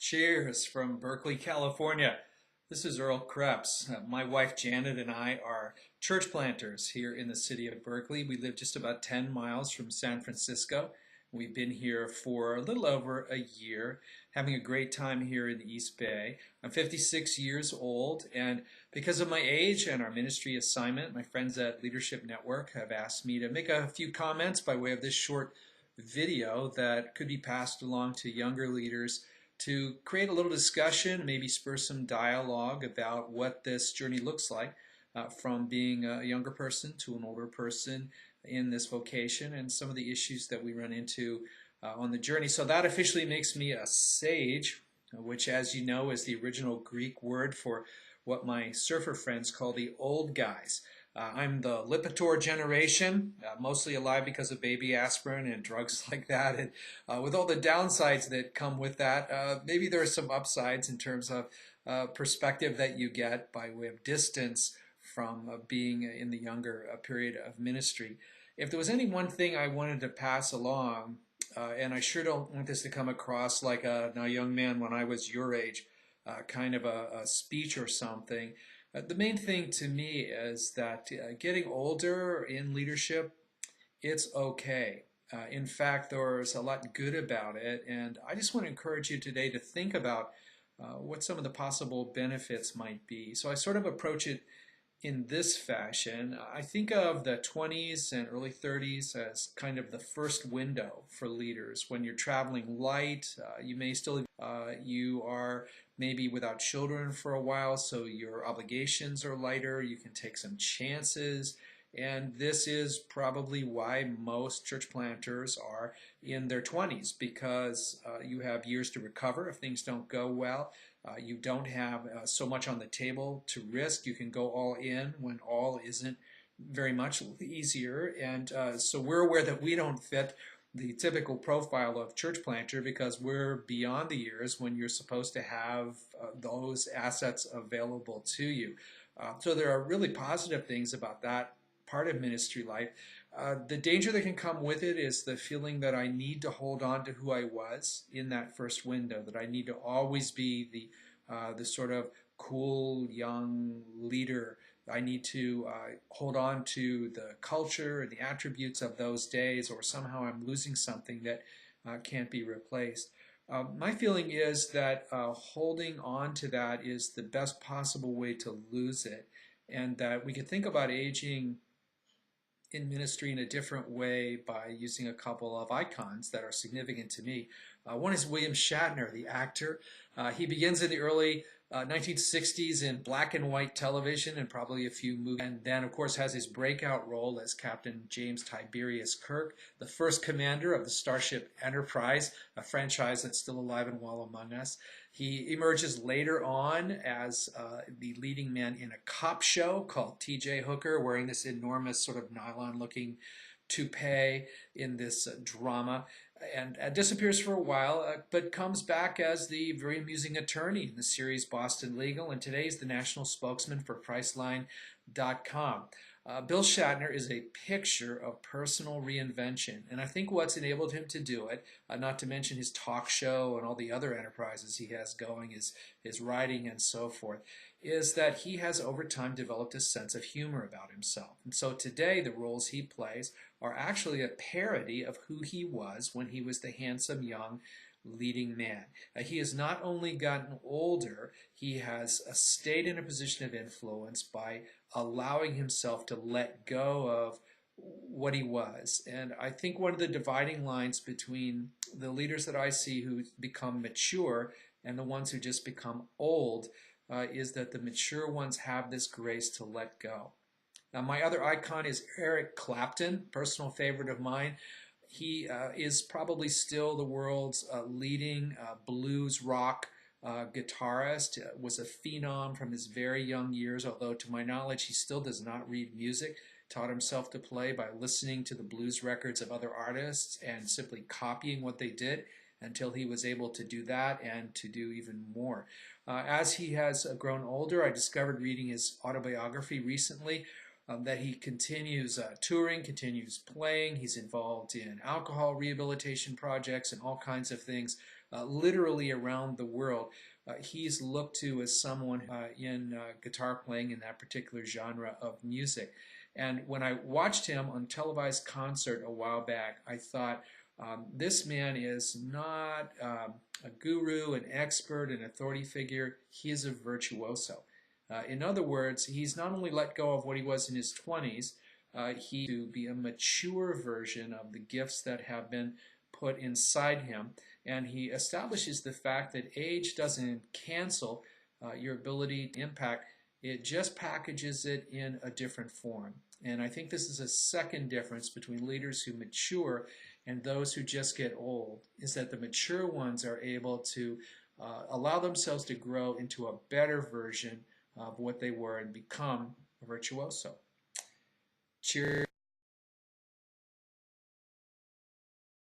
Cheers from Berkeley, California. This is Earl Creps. My wife Janet and I are church planters here in the city of Berkeley. We live just about 10 miles from San Francisco. We've been here for a little over a year, having a great time here in the East Bay. I'm 56 years old, and because of my age and our ministry assignment, my friends at Leadership Network have asked me to make a few comments by way of this short video that could be passed along to younger leaders to create a little discussion, maybe spur some dialogue about what this journey looks like from being a younger person to an older person in this vocation and some of the issues that we run into on the journey. So that officially makes me a sage, which, as you know, is the original Greek word for what my surfer friends call the old guys. I'm the Lipitor generation, mostly alive because of baby aspirin and drugs like that. And with all the downsides that come with that, maybe there are some upsides in terms of perspective that you get by way of distance from being in the younger period of ministry. If there was any one thing I wanted to pass along, and I sure don't want this to come across like now young man when I was your age, kind of a speech or something. The main thing to me is that getting older in leadership, it's okay. In fact, there's a lot good about it, and I just want to encourage you today to think about what some of the possible benefits might be. So I sort of approach it in this fashion. I think of the 20s and early 30s as kind of the first window for leaders. When you're traveling light, you may still, you are maybe without children for a while, so your obligations are lighter, you can take some chances, and this is probably why most church planters are in their 20s, because you have years to recover if things don't go well. You don't have so much on the table to risk. You can go all in when all isn't very much easier. And so we're aware that we don't fit the typical profile of church planter because we're beyond the years when you're supposed to have those assets available to you. So there are really positive things about that part of ministry life. The danger that can come with it is the feeling that I need to hold on to who I was in that first window, that I need to always be the sort of cool young leader. I need to hold on to the culture and the attributes of those days, or somehow I'm losing something that can't be replaced. My feeling is that holding on to that is the best possible way to lose it, and that we could think about aging in ministry in a different way by using a couple of icons that are significant to me. One is William Shatner, the actor. He begins in the early 1960s in black and white television and probably a few movies, and then of course has his breakout role as Captain James Tiberius Kirk, the first commander of the Starship Enterprise, a franchise that's still alive and well among us. He emerges later on as the leading man in a cop show called T.J. Hooker, wearing this enormous sort of nylon-looking toupee in this drama, and disappears for a while, but comes back as the very amusing attorney in the series Boston Legal, and today is the national spokesman for Priceline.com. Bill Shatner is a picture of personal reinvention, and I think what's enabled him to do it, not to mention his talk show and all the other enterprises he has going, his writing and so forth, is that he has over time developed a sense of humor about himself. And so today the roles he plays are actually a parody of who he was when he was the handsome young leading man. He has not only gotten older, he has stayed in a position of influence by allowing himself to let go of what he was. And I think one of the dividing lines between the leaders that I see who become mature and the ones who just become old is that the mature ones have this grace to let go. Now, my other icon is Eric Clapton, personal favorite of mine. He is probably still the world's leading blues rock guitarist, was a phenom from his very young years, although to my knowledge he still does not read music, taught himself to play by listening to the blues records of other artists and simply copying what they did until he was able to do that and to do even more. As he has grown older, I discovered reading his autobiography recently, that he continues touring, continues playing. He's involved in alcohol rehabilitation projects and all kinds of things literally around the world. He's looked to as someone in guitar playing in that particular genre of music. And when I watched him on televised concert a while back, I thought, this man is not a guru, an expert, an authority figure. He is a virtuoso. In other words, he's not only let go of what he was in his 20s, he to be a mature version of the gifts that have been put inside him, and he establishes the fact that age doesn't cancel your ability to impact. It just packages it in a different form. And I think this is a second difference between leaders who mature and those who just get old, is that the mature ones are able to allow themselves to grow into a better version of what they were and become a virtuoso. Cheers.